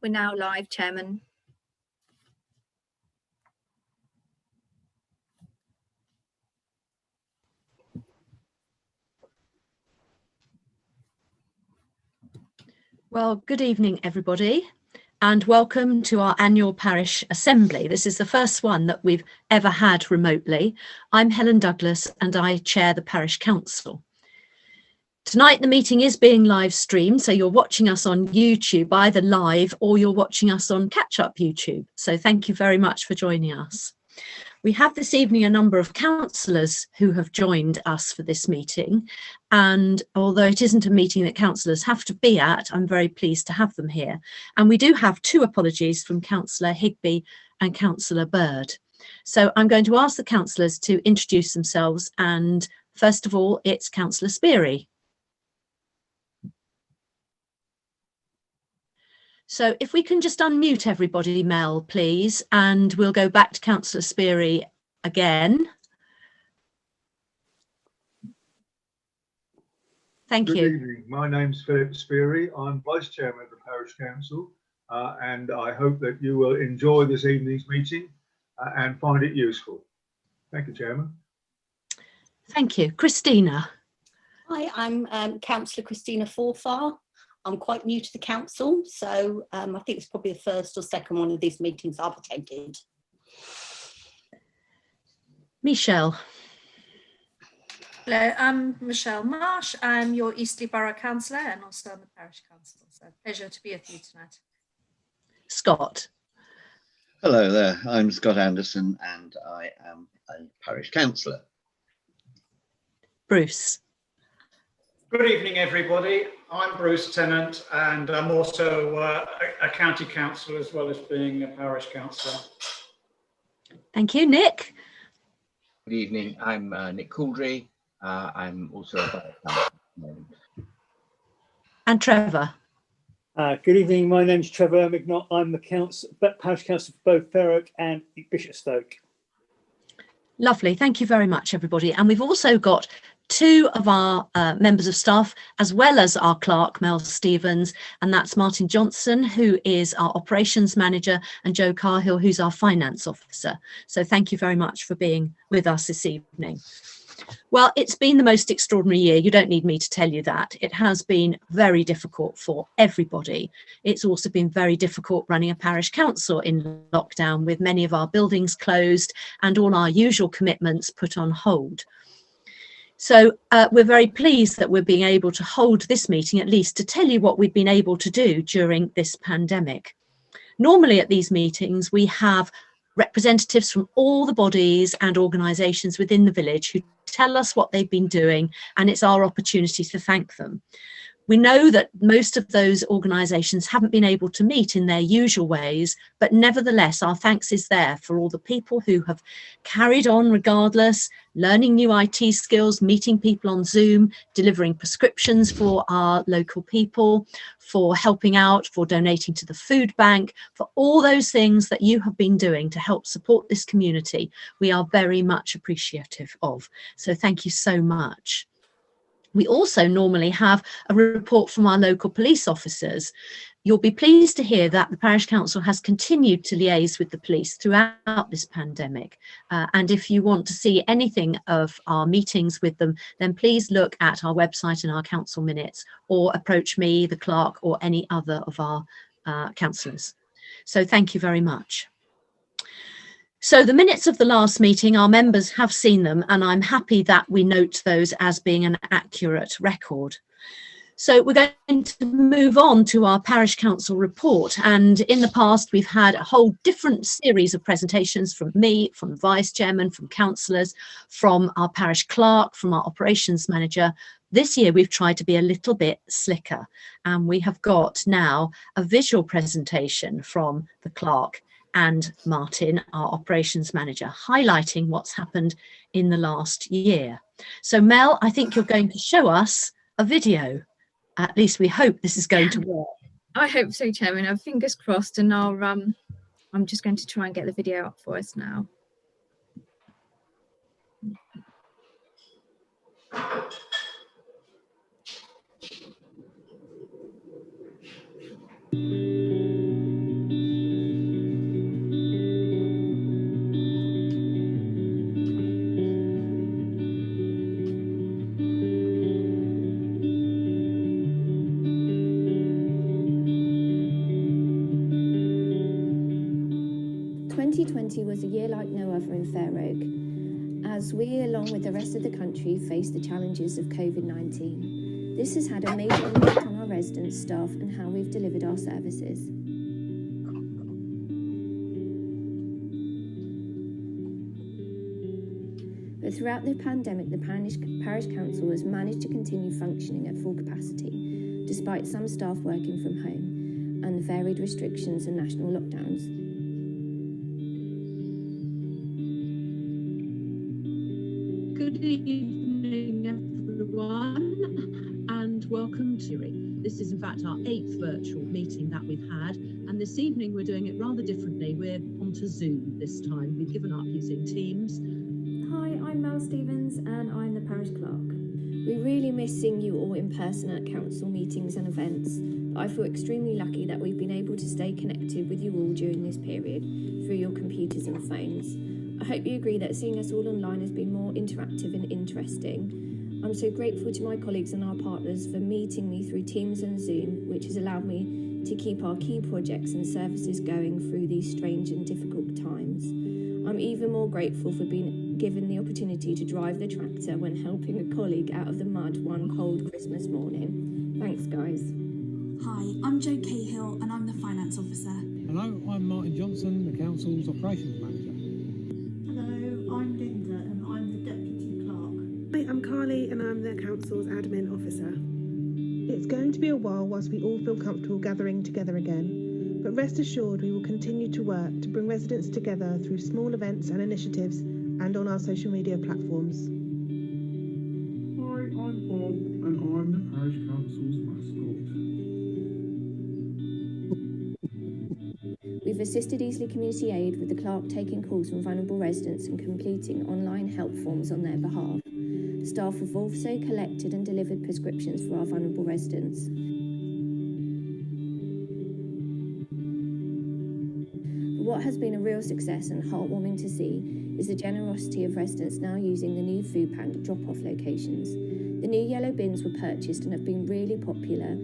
We're now live, Chairman. Well, good evening, everybody, and welcome to our annual Parish Assembly. This is the first one that we've ever had remotely. I'm Helen Douglas and I chair the Parish Council. Tonight the meeting is being live streamed, so you're watching us on YouTube either live or you're watching us on catch-up YouTube. So thank you very much for joining us. We have this evening a number of councillors who have joined us for this meeting, and although it isn't a meeting that councillors have to be at, I'm very pleased to have them here. And we do have two apologies from Councillor Higby and Councillor Bird. So I'm going to ask the councillors to introduce themselves, and first of all it's Councillor Speary. So if we can just unmute everybody, Mel, please, and we'll go back to Councillor Speary again. Thank you. Good evening. My name's Philip Speary. I'm Vice Chairman of the Parish Council, and I hope that you will enjoy this evening's meeting and find it useful. Thank you, Chairman. Thank you. Christina. Hi, I'm Councillor Christina Forfar. I'm quite new to the council, so I think it's probably the first or second one of these meetings I've attended. Michelle. Hello, I'm Michelle Marsh. I'm your Eastleigh Borough Councillor and also on the Parish Council. So pleasure to be with you tonight. Scott. Hello there, I'm Scott Anderson and I am a Parish Councillor. Bruce. Good evening, everybody. I'm Bruce Tennant and I'm also a county councillor as well as being a parish councillor. Thank you. Nick. Good evening, I'm Nick Caldry. I'm also a borough councillor. And Trevor. Good evening, my name's Trevor McNaught. I'm the parish councillor for both Thurrock and Bishopstoke. Lovely, thank you very much, everybody. And we've also got two of our members of staff, as well as our clerk, Mel Stevens, and that's Martin Johnson, who is our operations manager, and Joe Carhill, who's our finance officer. So thank you very much for being with us this evening. Well, it's been the most extraordinary year. You don't need me to tell you that. It has been very difficult for everybody. It's also been very difficult running a parish council in lockdown with many of our buildings closed and all our usual commitments put on hold. So we're very pleased that we're being able to hold this meeting, at least to tell you what we've been able to do during this pandemic. Normally at these meetings, we have representatives from all the bodies and organisations within the village who tell us what they've been doing, and it's our opportunity to thank them. We know that most of those organisations haven't been able to meet in their usual ways, but nevertheless, our thanks is there for all the people who have carried on regardless, learning new IT skills, meeting people on Zoom, delivering prescriptions for our local people, for helping out, for donating to the food bank, for all those things that you have been doing to help support this community. We are very much appreciative of. So thank you so much. We also normally have a report from our local police officers. You'll be pleased to hear that the Parish Council has continued to liaise with the police throughout this pandemic. And if you want to see anything of our meetings with them, then please look at our website and our council minutes, or approach me, the clerk, or any other of our councillors. So thank you very much. So the minutes of the last meeting, our members have seen them, and I'm happy that we note those as being an accurate record. So we're going to move on to our Parish Council report, and in the past we've had a whole different series of presentations from me, from the Vice Chairman, from councillors, from our parish clerk, from our operations manager. This year we've tried to be a little bit slicker, and we have got now a visual presentation from the clerk and Martin, our operations manager, highlighting what's happened in the last year. So Mel, I think you're going to show us a video. At least we hope this is going to work. I hope so, Chairman. I've fingers crossed, and I'm just going to try and get the video up for us now. 2020 was a year like no other in Fair Oak, as we, along with the rest of the country, faced the challenges of COVID-19. This has had a major impact on our residents, staff, and how we've delivered our services. But throughout the pandemic, the Parish Council has managed to continue functioning at full capacity, despite some staff working from home and the varied restrictions and national lockdowns. Good evening, everyone, and welcome to This is in fact our 8th virtual meeting that we've had, and this evening we're doing it rather differently. We're onto Zoom this time. We've given up using Teams. Hi, I'm Mel Stevens and I'm the Parish Clerk. We really miss seeing you all in person at council meetings and events, but I feel extremely lucky that we've been able to stay connected with you all during this period through your computers and phones. I hope you agree that seeing us all online has been more interactive and interesting. I'm so grateful to my colleagues and our partners for meeting me through Teams and Zoom, which has allowed me to keep our key projects and services going through these strange and difficult times. I'm even more grateful for being given the opportunity to drive the tractor when helping a colleague out of the mud one cold Christmas morning. Thanks, guys. Hi, I'm Jo Cahill and I'm the Finance Officer. Hello, I'm Martin Johnson, the Council's Operations Manager. Hello, I'm Linda and I'm the Deputy Clerk. Hi, I'm Carly and I'm the Council's Admin Officer. It's going to be a while whilst we all feel comfortable gathering together again, but rest assured we will continue to work to bring residents together through small events and initiatives and on our social media platforms. Hi, I'm Bob and I'm the Parish Council's mascot. We've assisted Eastleigh Community Aid with the clerk taking calls from vulnerable residents and completing online help forms on their behalf. Staff have also collected and delivered prescriptions for our vulnerable residents. What has been a real success and heartwarming to see is the generosity of residents now using the new food bank drop-off locations. The new yellow bins were purchased and have been really popular.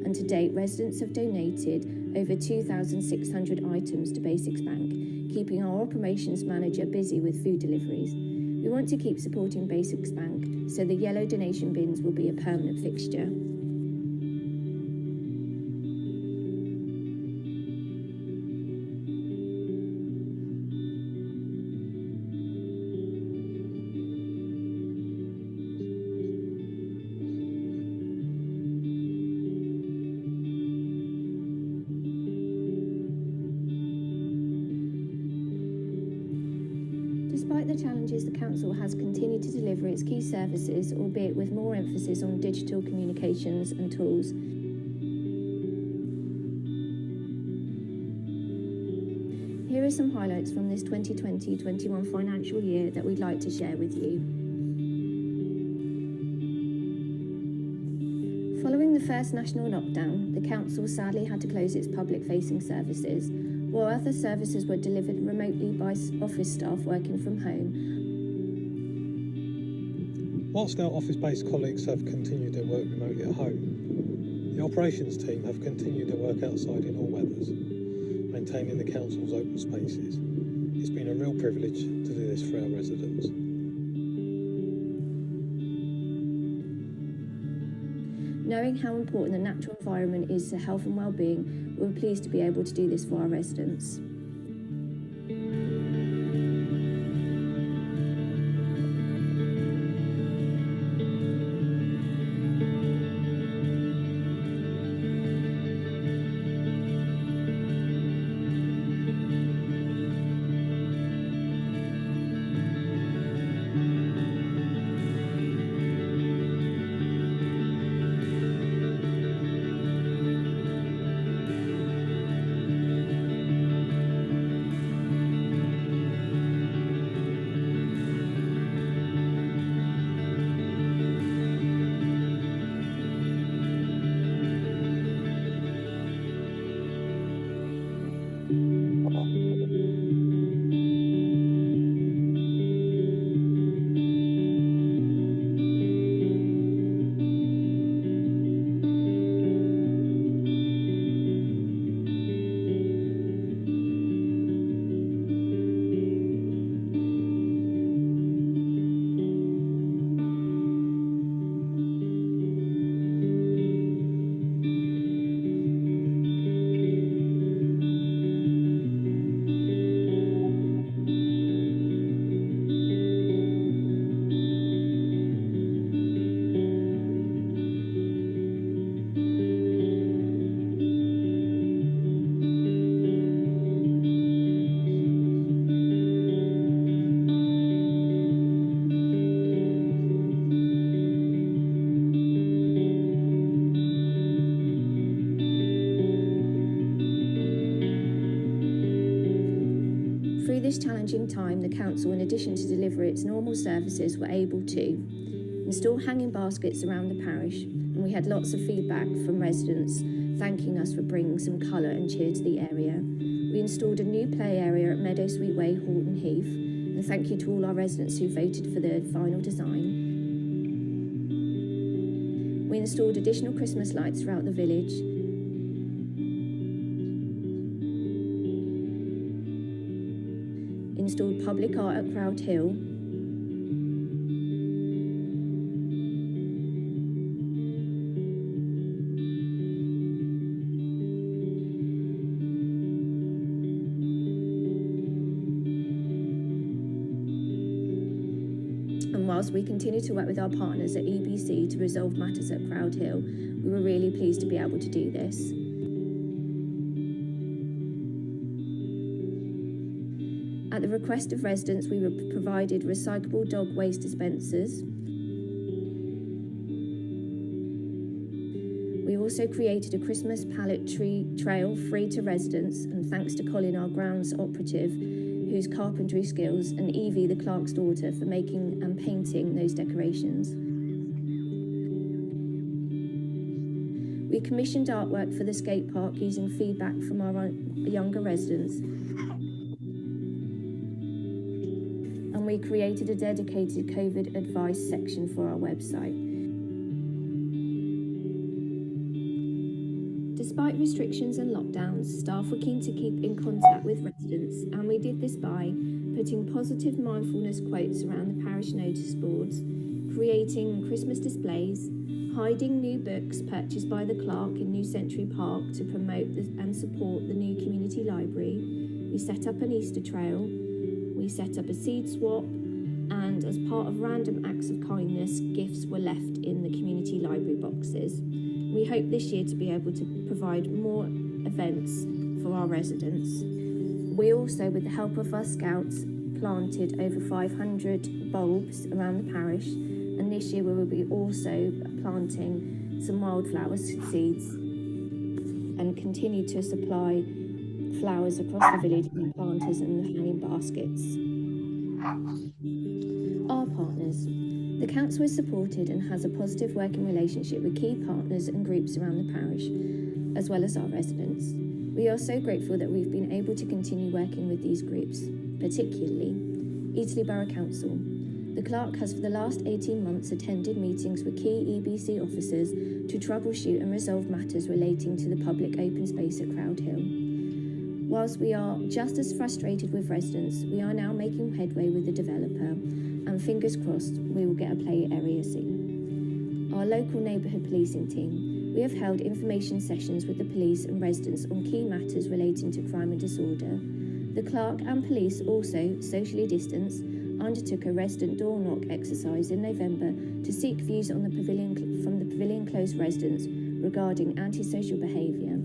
And to date, residents have donated over 2,600 items to Basics Bank, keeping our operations manager busy with food deliveries. We want to keep supporting Basics Bank, so the yellow donation bins will be a permanent fixture. Despite the challenges, the Council has continued to deliver its key services, albeit with more emphasis on digital communications and tools. Here are some highlights from this 2020-21 financial year that we'd like to share with you. Following the first national lockdown, the Council sadly had to close its public-facing services, while other services were delivered remotely by office staff working from home. Whilst our office-based colleagues have continued their work remotely at home, the operations team have continued their work outside in all weathers, maintaining the Council's open spaces. It's been a real privilege to do this for our residents. Knowing how important the natural environment is to health and well-being, we're pleased to be able to do this for our residents. Through this challenging time, the council, in addition to deliver its normal services, were able to install hanging baskets around the parish, and we had lots of feedback from residents thanking us for bringing some colour and cheer to the area. We installed a new play area at Meadowsweet Way, Horton Heath, and thank you to all our residents who voted for the final design. We installed additional Christmas lights throughout the village. Installed public art at Crowd Hill. And whilst we continue to work with our partners at EBC to resolve matters at Crowd Hill, we were really pleased to be able to do this. At the request of residents, we were provided recyclable dog waste dispensers. We also created a Christmas pallet tree trail free to residents, and thanks to Colin, our grounds operative, whose carpentry skills, and Evie, the clerk's daughter, for making and painting those decorations. We commissioned artwork for the skate park using feedback from our younger residents. And we created a dedicated COVID advice section for our website. Despite restrictions and lockdowns, staff were keen to keep in contact with residents, and we did this by putting positive mindfulness quotes around the parish notice boards, creating Christmas displays, hiding new books purchased by the clerk in New Century Park to promote and support the new community library. We set up an Easter trail. We set up a seed swap, and as part of random acts of kindness, gifts were left in the community library boxes. We hope this year to be able to provide more events for our residents. We also, with the help of our scouts, planted over 500 bulbs around the parish, and this year we will be also planting some wildflower seeds and continue to supply flowers across the village with planters and the hanging baskets. Our partners. The council is supported and has a positive working relationship with key partners and groups around the parish, as well as our residents. We are so grateful that we've been able to continue working with these groups, particularly Eastleigh Borough Council. The clerk has for the last 18 months attended meetings with key EBC officers to troubleshoot and resolve matters relating to the public open space at Crowd Hill. Whilst we are just as frustrated with residents, we are now making headway with the developer, and fingers crossed we will get a play area soon. Our local neighbourhood policing team. We have held information sessions with the police and residents on key matters relating to crime and disorder. The clerk and police also, socially distanced, undertook a resident door knock exercise in November to seek views on from the Pavilion Close residents regarding antisocial behaviour.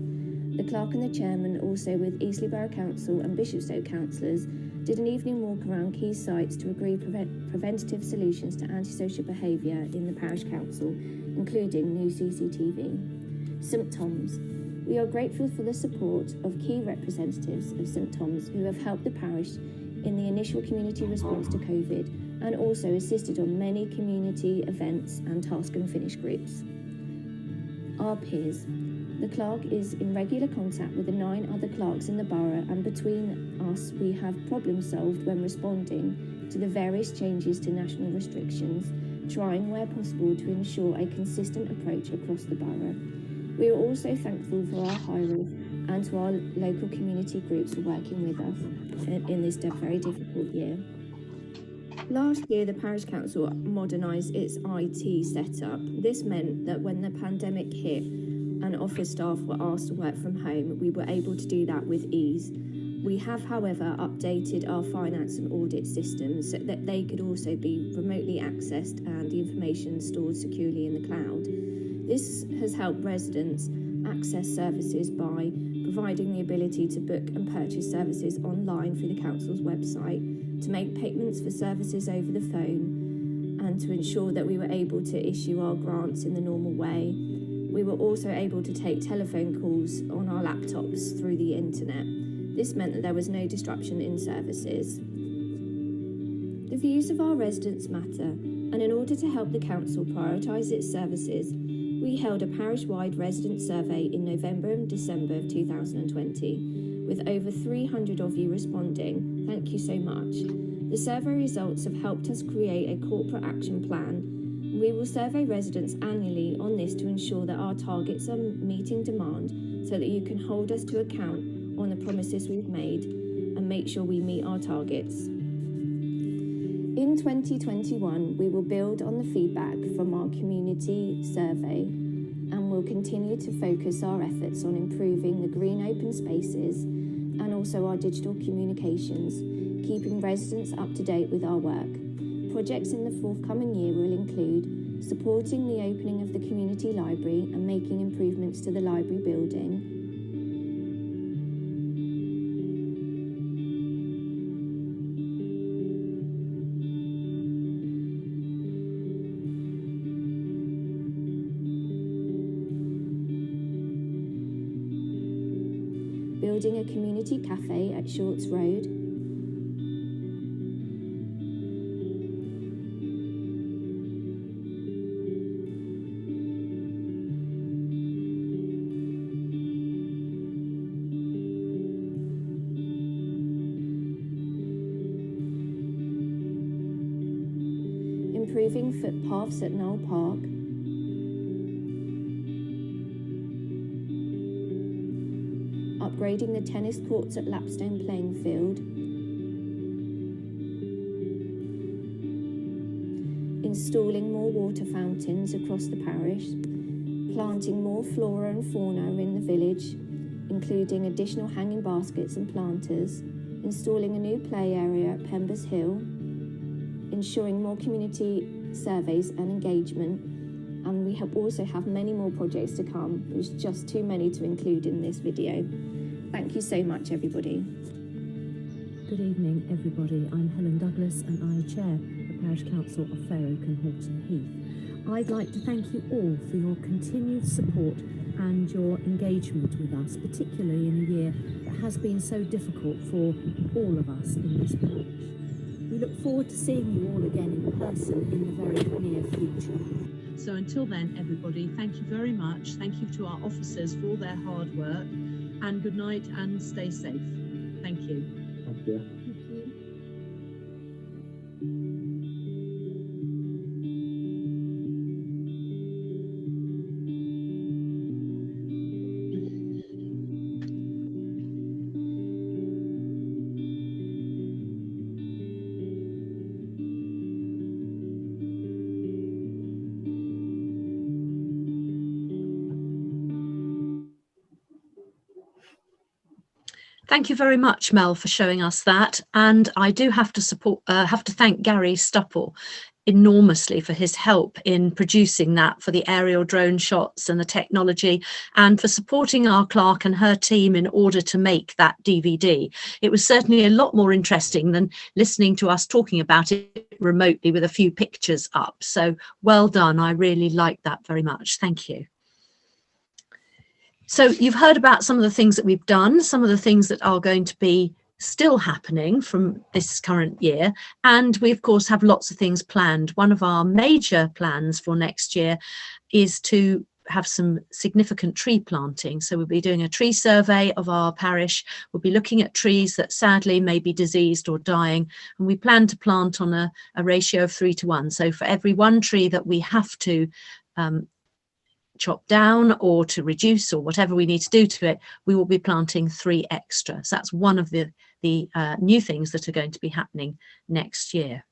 The clerk and the chairman, also with Eastleigh Borough Council and Bishopstoke councillors, did an evening walk around key sites to agree preventative solutions to antisocial behaviour in the parish council, including new CCTV. St Thomas. We are grateful for the support of key representatives of St Thomas who have helped the parish in the initial community response to COVID, and also assisted on many community events and task and finish groups. Our peers. The clerk is in regular contact with the 9 other clerks in the borough, and between us we have problem solved when responding to the various changes to national restrictions, trying where possible to ensure a consistent approach across the borough. We are also thankful for our hirers and to our local community groups for working with us in this very difficult year. Last year, the Parish Council modernised its IT setup. This meant that when the pandemic hit and office staff were asked to work from home, we were able to do that with ease. We have, however, updated our finance and audit systems so that they could also be remotely accessed and the information stored securely in the cloud. This has helped residents access services by providing the ability to book and purchase services online through the council's website, to make payments for services over the phone, and to ensure that we were able to issue our grants in the normal way. We were also able to take telephone calls on our laptops through the internet. This meant that there was no disruption in services. The views of our residents matter, and in order to help the council prioritise its services, we held a parish-wide resident survey in November and December of 2020, with over 300 of you responding. Thank you so much. The survey results have helped us create a corporate action plan. We will survey residents annually on this to ensure that our targets are meeting demand, so that you can hold us to account on the promises we've made and make sure we meet our targets. In 2021, we will build on the feedback from our community survey and will continue to focus our efforts on improving the green open spaces and also our digital communications, keeping residents up to date with our work. Projects in the forthcoming year will include supporting the opening of the community library and making improvements to the library building, building a community cafe at Shorts Road, improving footpaths at Knoll Park, upgrading the tennis courts at Lapstone Playing Field, installing more water fountains across the parish, planting more flora and fauna in the village, including additional hanging baskets and planters, installing a new play area at Pembers Hill, ensuring more community surveys and engagement, and we also have many more projects to come. There's just too many to include in this video. Thank you so much, everybody. Good evening, everybody. I'm Helen Douglas and I chair the Parish Council of Fair-Oak and Hawkston Heath. I'd like to thank you all for your continued support and your engagement with us, particularly in a year that has been so difficult for all of us in this parish. We look forward to seeing you all again in person in the very near future. So until then, everybody, thank you very much. Thank you to our officers for all their hard work, and good night and stay safe. Thank you. Thank you. Thank you very much, Mel, for showing us that. And I do have to thank Gary Stupple enormously for his help in producing that, for the aerial drone shots and the technology, and for supporting our clerk and her team in order to make that DVD. It was certainly a lot more interesting than listening to us talking about it remotely with a few pictures up. So well done. I really liked that very much. Thank you. So you've heard about some of the things that we've done, some of the things that are going to be still happening from this current year. And we, of course, have lots of things planned. One of our major plans for next year is to have some significant tree planting. So we'll be doing a tree survey of our parish. We'll be looking at trees that sadly may be diseased or dying. And we plan to plant on a ratio of 3 to 1. So for every one tree that we have to chop down or to reduce or whatever we need to do to it, we will be planting 3 extra. So that's one of the new things that are going to be happening next year.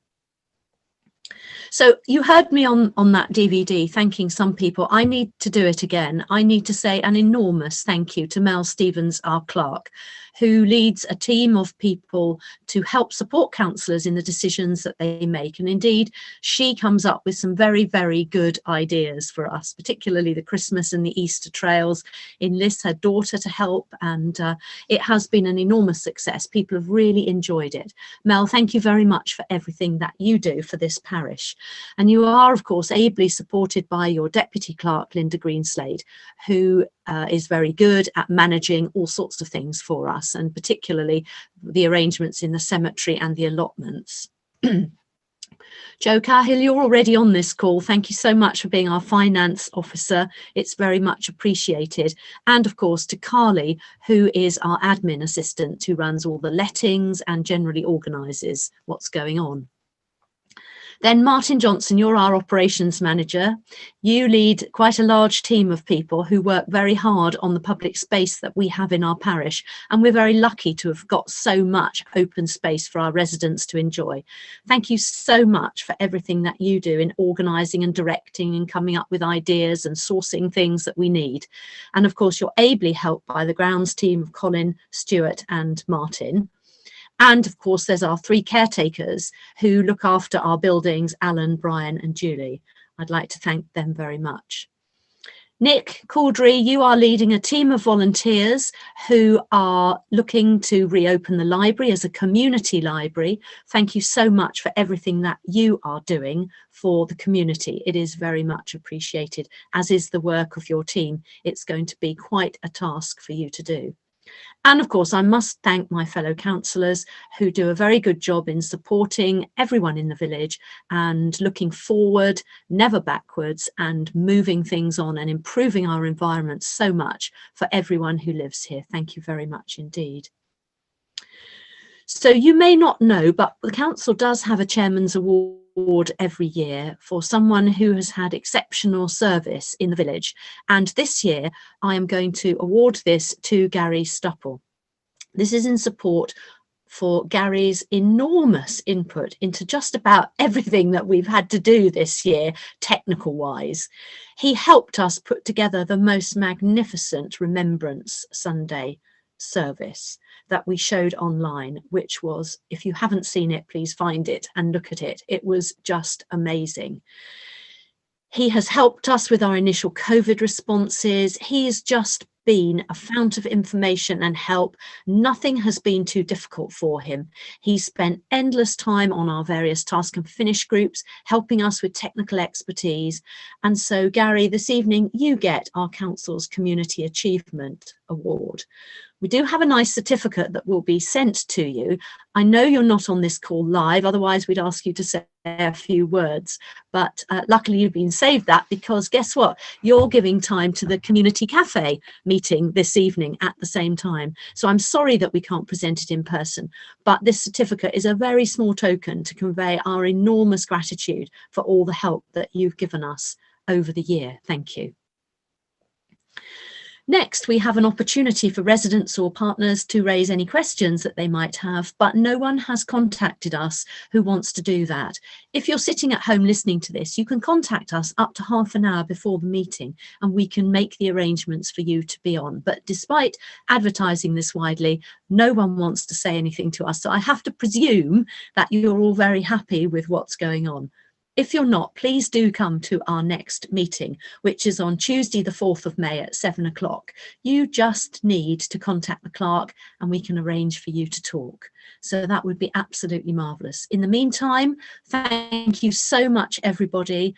So you heard me on that DVD thanking some people. I need to do it again. I need to say an enormous thank you to Mel Stevens, our clerk, who leads a team of people to help support councillors in the decisions that they make. And indeed, she comes up with some very, very good ideas for us, particularly the Christmas and the Easter trails, enlists her daughter to help, and it has been an enormous success. People have really enjoyed it. Mel, thank you very much for everything that you do for this parish. parish. And you are, of course, ably supported by your Deputy Clerk, Linda Greenslade, who is very good at managing all sorts of things for us, and particularly the arrangements in the cemetery and the allotments. Joe Cahill, you're already on this call. Thank you so much for being our finance officer. It's very much appreciated. And of course to Carly, who is our admin assistant, who runs all the lettings and generally organises what's going on. Then Martin Johnson, you're our operations manager. You lead quite a large team of people who work very hard on the public space that we have in our parish. And we're very lucky to have got so much open space for our residents to enjoy. Thank you so much for everything that you do in organising and directing and coming up with ideas and sourcing things that we need. And of course, you're ably helped by the grounds team of Colin, Stuart and Martin. And of course, there's our 3 caretakers who look after our buildings, Alan, Brian and Julie. I'd like to thank them very much. Nick Caudry, you are leading a team of volunteers who are looking to reopen the library as a community library. Thank you so much for everything that you are doing for the community. It is very much appreciated, as is the work of your team. It's going to be quite a task for you to do. And of course, I must thank my fellow councillors who do a very good job in supporting everyone in the village and looking forward, never backwards, and moving things on and improving our environment so much for everyone who lives here. Thank you very much indeed. So you may not know, but the council does have a Chairman's Award every year for someone who has had exceptional service in the village. And this year I am going to award this to Gary Stupple. This is in support for Gary's enormous input into just about everything that we've had to do this year, technical wise. He helped us put together the most magnificent Remembrance Sunday service that we showed online, which was, if you haven't seen it, please find it and look at it. It was just amazing. He has helped us with our initial COVID responses. He's just been a fount of information and help. Nothing has been too difficult for him. He spent endless time on our various task and finish groups, helping us with technical expertise. And so, Gary, this evening you get our council's Community Achievement Award. We do have a nice certificate that will be sent to you. I know you're not on this call live, otherwise we'd ask you to say a few words, but luckily you've been saved that, because guess what? You're giving time to the community cafe meeting this evening at the same time. So I'm sorry that we can't present it in person, but this certificate is a very small token to convey our enormous gratitude for all the help that you've given us over the year. Thank you. Next, we have an opportunity for residents or partners to raise any questions that they might have, but no one has contacted us who wants to do that. If you're sitting at home listening to this, you can contact us up to half an hour before the meeting and we can make the arrangements for you to be on. But despite advertising this widely, no one wants to say anything to us. So I have to presume that you're all very happy with what's going on. If you're not, please do come to our next meeting, which is on Tuesday, the 4th of May at 7 o'clock. You just need to contact the clerk and we can arrange for you to talk. So that would be absolutely marvellous. In the meantime, thank you so much, everybody.